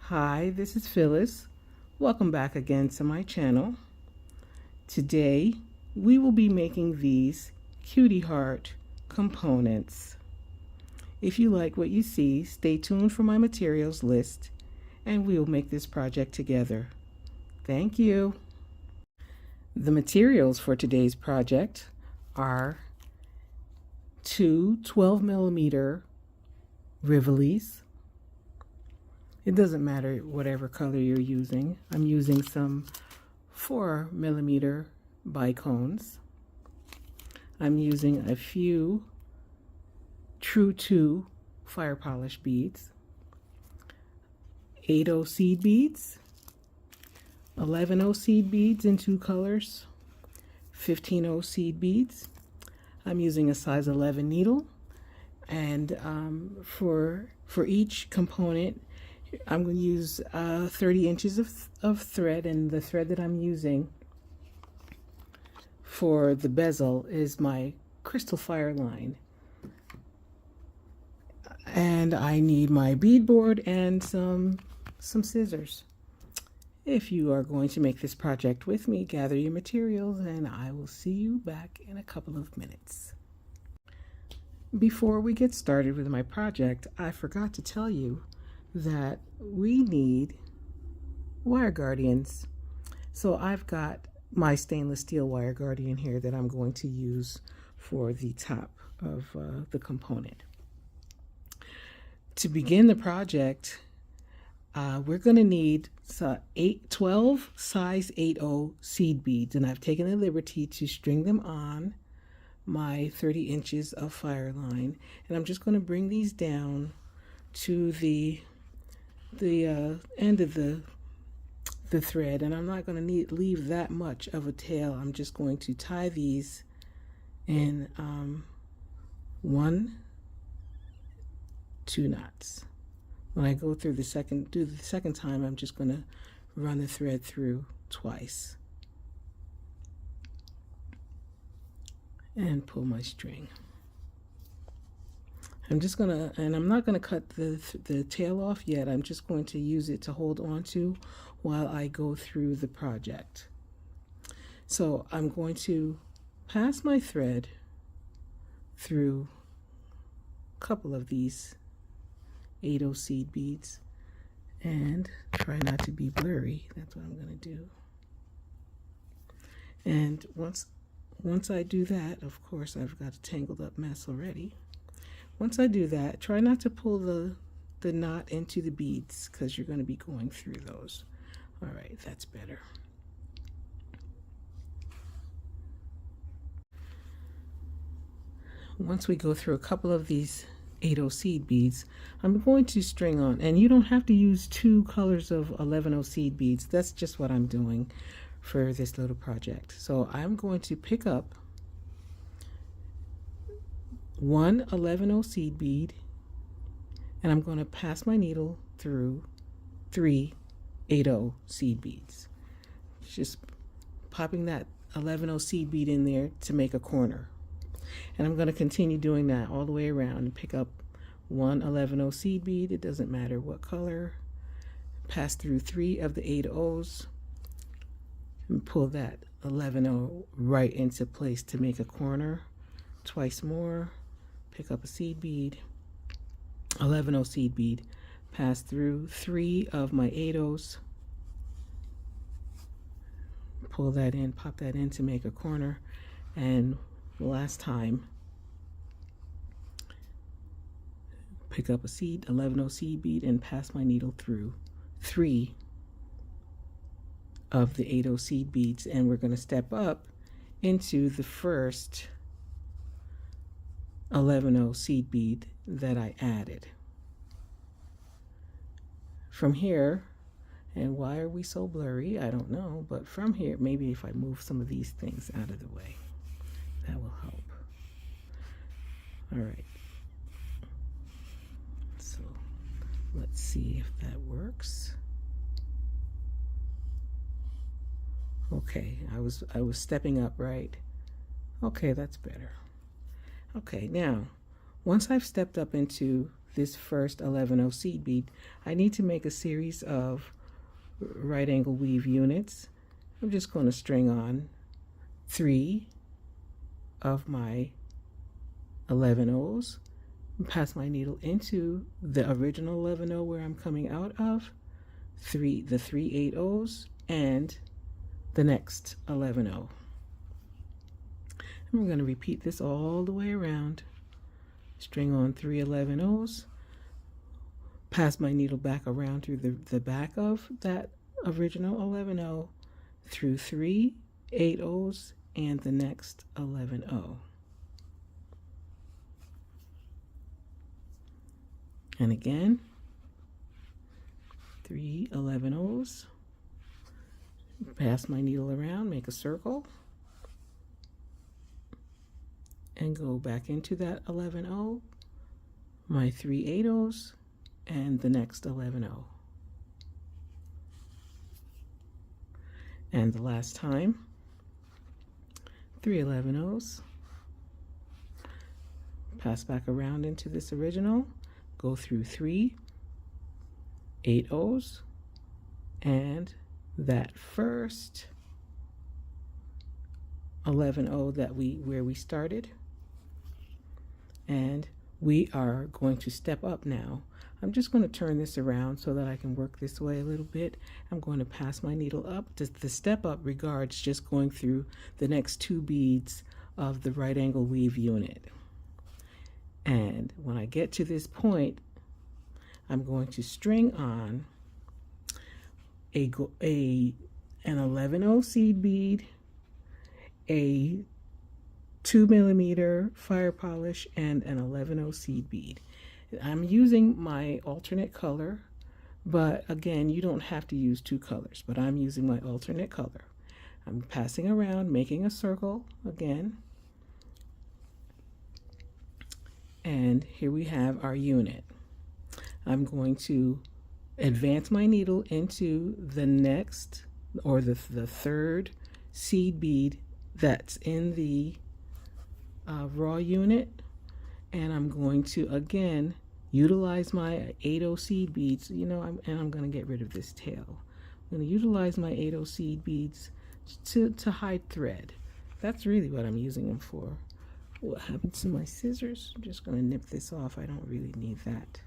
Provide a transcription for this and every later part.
Hi, this is Phyllis. Welcome back again to my channel. Today we will be making these cutie heart components. If you like what you see, stay tuned for my materials list and we will make this project together. Thank you. The materials for today's project are two 12mm Rivolis. It doesn't matter whatever color you're using. I'm using some 4mm bicones. I'm using a few True 2 fire polish beads, 8/0 seed beads, 11/0 seed beads in 2 colors, 15/0 seed beads. I'm using a size 11 needle, and for each component I'm going to use 30 inches of thread, and the thread that I'm using for the bezel is my crystal fire line. And I need my bead board and some scissors. If you are going to make this project with me, gather your materials and I will see you back in a couple of minutes. Before we get started with my project, I forgot to tell you that we need wire guardians. So I've got my stainless steel wire guardian here that I'm going to use for the top of the component. To begin the project, we're going to need 12 size 8/0 seed beads, and I've taken the liberty to string them on my 30 inches of fire line, and I'm just going to bring these down to the end of the thread, and I'm not going to leave that much of a tail. I'm just going to tie these in 1, 2 knots. When I go through the second time, I'm just going to run the thread through twice and pull my string. I'm not gonna cut the tail off yet. I'm just going to use it to hold on to while I go through the project. So I'm going to pass my thread through a couple of these 8/0 seed beads and try not to be blurry. That's what I'm gonna do. And once I do that, of course, I've got a tangled up mess already. Once I do that, try not to pull the knot into the beads because you're going to be going through those. All right, that's better. Once we go through a couple of these 8/0 seed beads, I'm going to string on, and you don't have to use 2 colors of 11/0 seed beads. That's just what I'm doing for this little project. So I'm going to pick up 1 11/0 seed bead, and I'm going to pass my needle through 3 8/0 seed beads. Just popping that 11/0 seed bead in there to make a corner. And I'm going to continue doing that all the way around and pick up 1 11/0 seed bead. It doesn't matter what color. Pass through 3 of the 8/0s and pull that 11/0 right into place to make a corner. Twice more. Pick up a seed bead, 11/0 seed bead, pass through 3 of my 8/0s, pull that in, pop that in to make a corner, and last time, pick up a 11/0 seed bead and pass my needle through 3 of the 8/0 seed beads, and we're going to step up into the first 11/0 seed bead that I added. From here, and why are we so blurry? I don't know, but from here, maybe if I move some of these things out of the way, that will help. All right. So let's see if that works. Okay, I was stepping up, right? Okay, that's better. Okay, now, once I've stepped up into this first 11/0 seed bead, I need to make a series of right angle weave units. I'm just going to string on 3 of my 11/0s, pass my needle into the original 11/0 where I'm coming out of, the 3 8/0s, and the next 11/0. And we're going to repeat this all the way around. String on 3 11/0s, pass my needle back around through the back of that original 11/0, through 3 8/0s and the next 11/0. And again, 3 11/0s, pass my needle around, make a circle, and go back into that 11/0, my 3 8/0s, and the next 11/0. And the last time, 3 11/0s, pass back around into this original, go through 3 8/0s, and that first 11/0 that where we started. And we are going to step up now. I'm just going to turn this around so that I can work this way a little bit. I'm going to pass my needle up. The step up regards just going through the next 2 beads of the right angle weave unit. And when I get to this point, I'm going to string on an 11/0 seed bead, a 2mm fire polish, and an 11/0 seed bead. I'm using my alternate color, but again, you don't have to use 2 colors, but I'm using my alternate color. I'm passing around, making a circle again, and here we have our unit. I'm going to advance my needle into the next, or the third seed bead that's in the raw unit, and I'm going to again utilize my 8/0 seed beads, and I'm going to get rid of this tail. I'm going to utilize my 8/0 seed beads to hide thread. That's really what I'm using them for. What happened to my scissors? I'm just going to nip this off. I don't really need that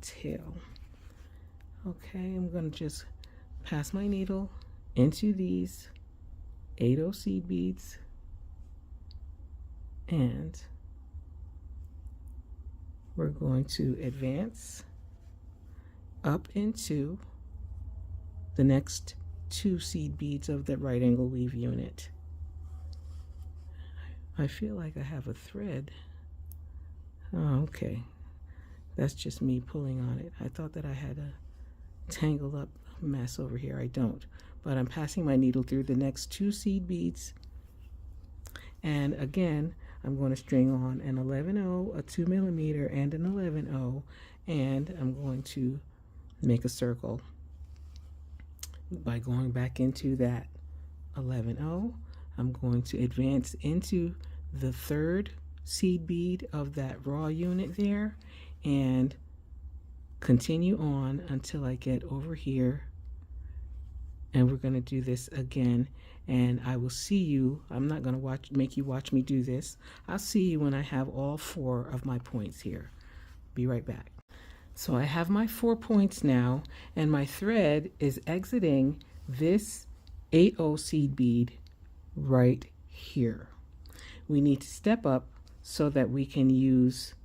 tail. Okay, I'm going to just pass my needle into these 8/0 seed beads, and we're going to advance up into the next 2 seed beads of the right angle weave unit. I feel like I have a thread. Oh, okay. That's just me pulling on it. I thought that I had a tangled up mess over here. I don't. But I'm passing my needle through the next 2 seed beads. And again, I'm going to string on an 11/0, a 2mm, and an 11/0, and I'm going to make a circle by going back into that 11/0. I'm going to advance into the third seed bead of that raw unit there and continue on until I get over here, and we're going to do this again. And I will see you. I'm not going to make you watch me do this. I'll see you when I have all 4 of my points here. Be right back. So I have my 4 points now, and my thread is exiting this 8/0 seed bead right here. We need to step up so that we can use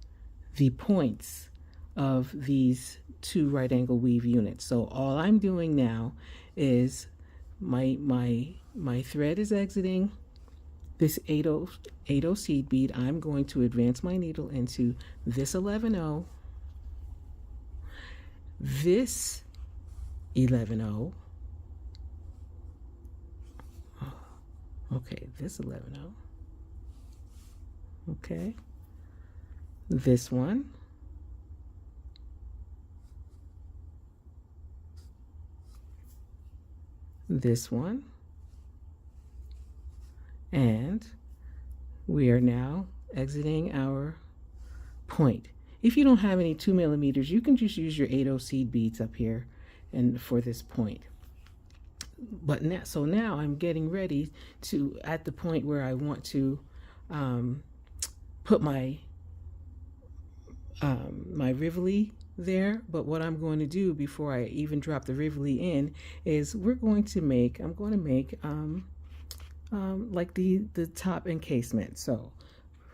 the points of these 2 right angle weave units. So all I'm doing now is my thread is exiting this 8/0 seed bead. I'm going to advance my needle into this 11/0, this 11/0, okay, this 11/0, okay, this one, this one, and we are now exiting our point. if you don't have any 2mm, you can just use your 8/0 seed beads up here and for this point. But now, so now I'm getting ready to, at the point where I want to put my my Rivoli there. But what I'm going to do before I even drop the Rivoli in is I'm going to make like the top encasement. So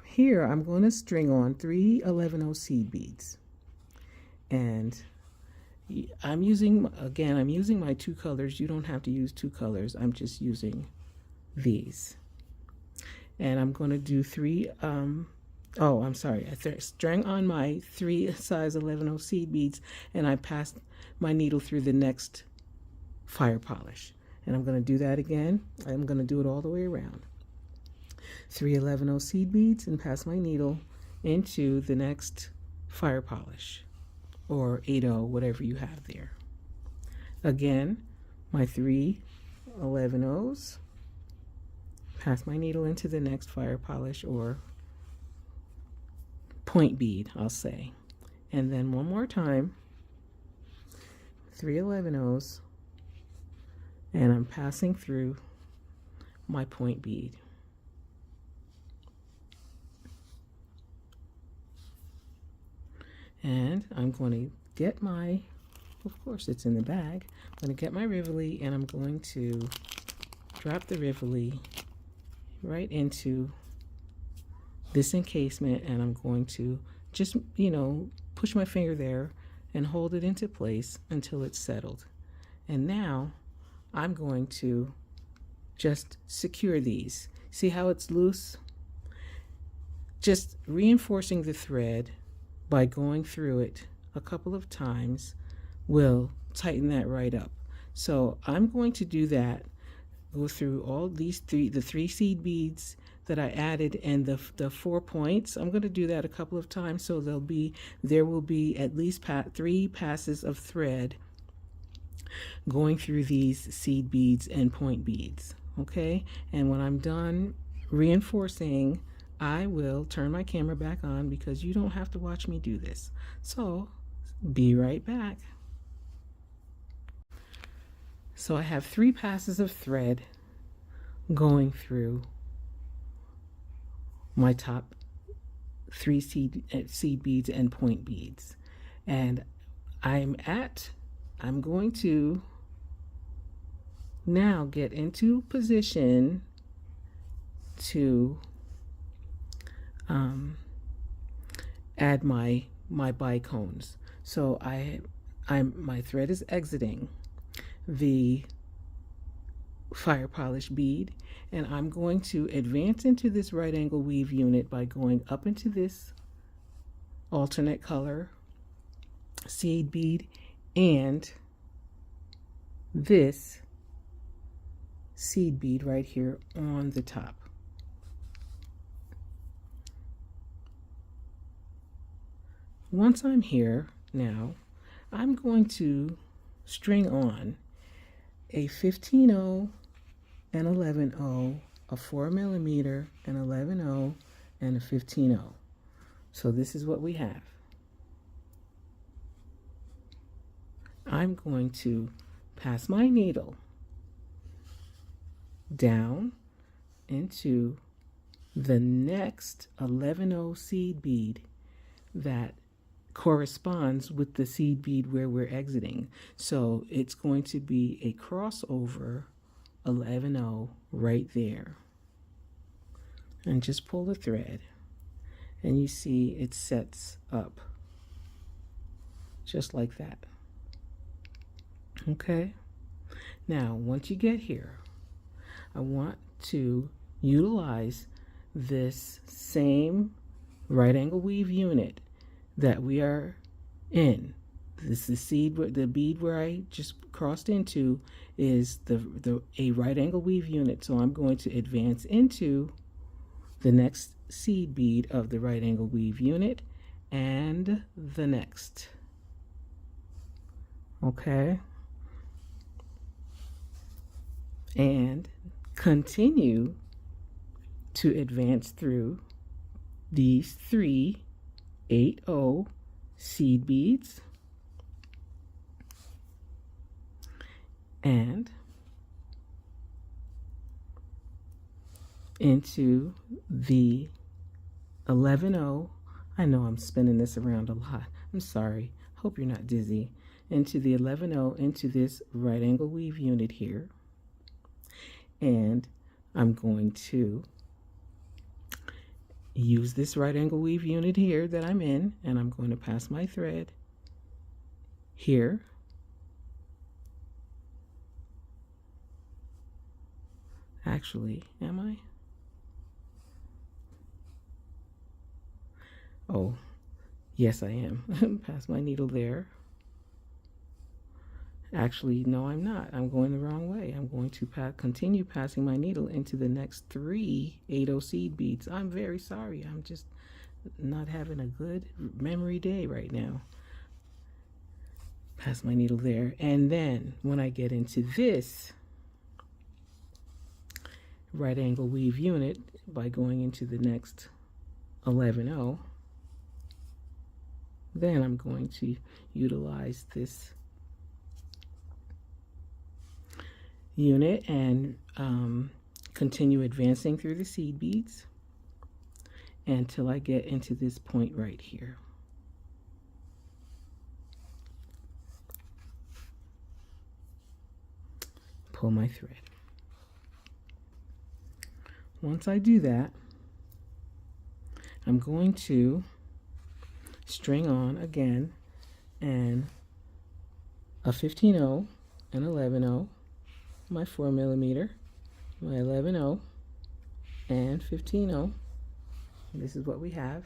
here I'm going to string on 3 11/0 seed beads, and I'm using my 2 colors. You don't have to use 2 colors. I'm just using these, and I'm going to do 3 oh, I'm sorry, I string on my 3 size 11/0 seed beads, and I passed my needle through the next fire polish. And I'm going to do that again. I'm going to do it all the way around. 3 11/0 seed beads and pass my needle into the next fire polish, or 8/0, whatever you have there. Again, my 3 11/0s, pass my needle into the next fire polish, or point bead, I'll say. And then one more time, 3 11/0s, and I'm passing through my point bead. And I'm going to get my, of course it's in the bag, I'm going to get my Rivoli, and I'm going to drop the Rivoli right into this encasement, and I'm going to just, push my finger there and hold it into place until it's settled. And now I'm going to just secure these. See how it's loose? Just reinforcing the thread by going through it a couple of times will tighten that right up. So I'm going to do that, go through all these the 3 seed beads that I added and the 4 points. I'm going to do that a couple of times, so there will be at least 3 passes of thread going through these seed beads and point beads. Okay, and when I'm done reinforcing, I will turn my camera back on, because you don't have to watch me do this. So be right back. So I have 3 passes of thread going through my top 3 seed beads and point beads, and I'm going to now get into position to add my bicones. So my thread is exiting the fire polish bead, and I'm going to advance into this right angle weave unit by going up into this alternate color seed bead and this seed bead right here on the top. Once I'm here, now I'm going to string on a 15/0 and 11/0, a 4mm and 11/0, and a 15/0. So this is what we have. I'm going to pass my needle down into the next 11/0 seed bead that corresponds with the seed bead where we're exiting. So it's going to be a crossover 11/0 right there. And just pull the thread, and you see it sets up just like that. Okay, now once you get here, I want to utilize this same right angle weave unit that we are in. This is the bead where I just crossed into is a right angle weave unit. So I'm going to advance into the next seed bead of the right angle weave unit and the next. Okay, and continue to advance through these 3 80 seed beads and into the 11-0. I know I'm spinning this around a lot. I'm sorry. Hope you're not dizzy. Into the 11-0 into this right angle weave unit here. And I'm going to use this right angle weave unit here that I'm in, and I'm going to pass my thread here. Actually, am I? Oh, yes, I am. Pass my needle there. Actually, no, I'm not. I'm going the wrong way. I'm going to continue passing my needle into the next 3 80 seed beads. I'm very sorry. I'm just not having a good memory day right now. Pass my needle there. And then when I get into this right angle weave unit by going into the next 11-0, then I'm going to utilize this unit and continue advancing through the seed beads until I get into this point right here. Pull my thread. Once I do that, I'm going to string on again and a 15-0, an 11-0, my 4mm, my 11-0, and 15-0. This is what we have.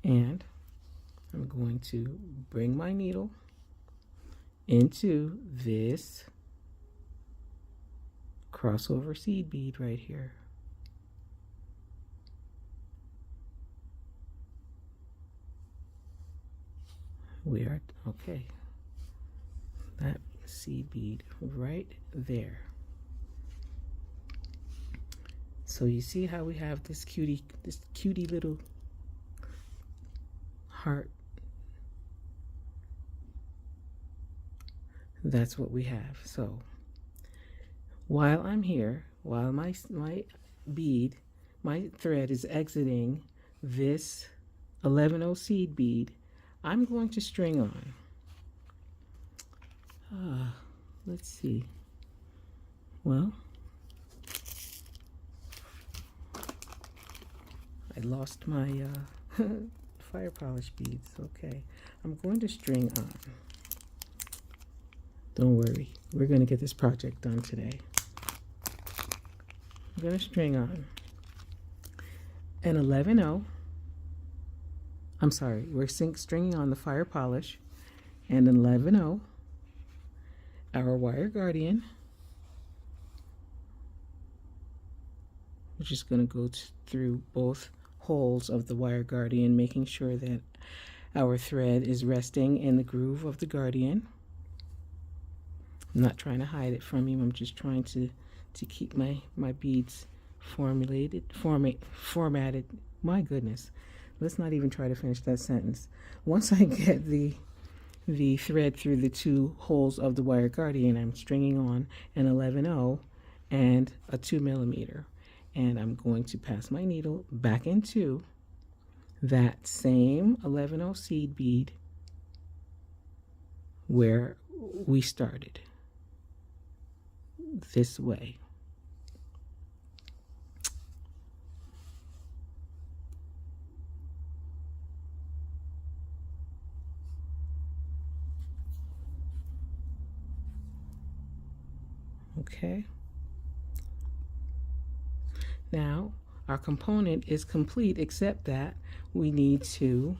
And I'm going to bring my needle into this crossover seed bead right here. We are okay. That seed bead right there. So you see how we have this cutie little heart. That's what we have. So while I'm here, while my bead, my thread is exiting this 11-0 seed bead, I'm going to string on. Let's see. Well, I lost my fire polish beads. Okay, I'm going to string on. Don't worry, we're going to get this project done today. I'm going to string on an 11-0. I'm sorry, we're stringing on the fire polish and an 11-0, our wire guardian. We're just going to go through both holes of the wire guardian, making sure that our thread is resting in the groove of the guardian. I'm not trying to hide it from you. I'm just trying to keep my beads formatted. My goodness. Let's not even try to finish that sentence. Once I get the thread through the 2 holes of the wire guardian, I'm stringing on an 11-0 and a 2mm. And I'm going to pass my needle back into that same 11-0 seed bead where we started, this way. Okay. Now our component is complete, except that we need to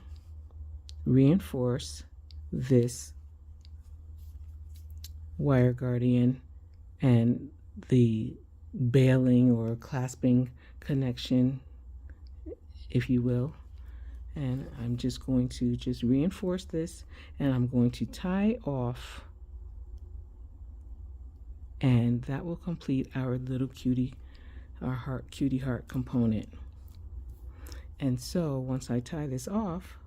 reinforce this wire guardian and the bailing or clasping connection, if you will. And I'm just going to reinforce this, and I'm going to tie off, and that will complete our little cutie our cutie heart component. And so once I tie this off,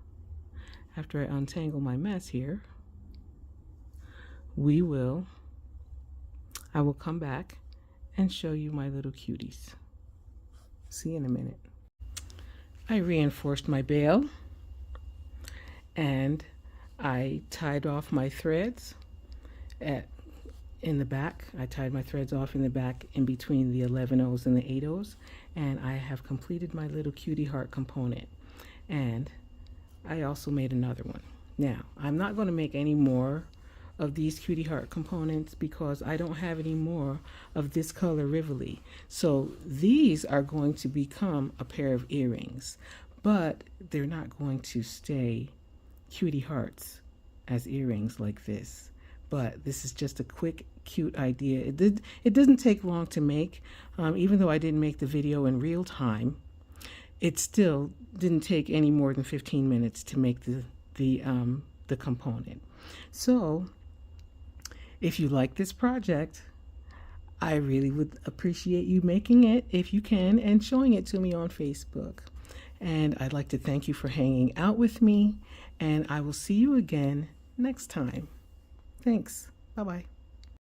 after I untangle my mess here, I will come back and show you my little cuties. See you in a minute. I reinforced my bail and I tied off my threads in the back. I tied my threads off in the back in between the 11/0s and the 8/0s, and I have completed my little cutie heart component. And I also made another one. Now, I'm not going to make any more of these cutie heart components because I don't have any more of this color Rivoli. So these are going to become a pair of earrings, but they're not going to stay cutie hearts as earrings like this. But this is just a quick, cute idea. It doesn't take long to make. Even though I didn't make the video in real time, it still didn't take any more than 15 minutes to make the component. So if you like this project, I really would appreciate you making it if you can and showing it to me on Facebook. And I'd like to thank you for hanging out with me, and I will see you again next time. Thanks. Bye-bye.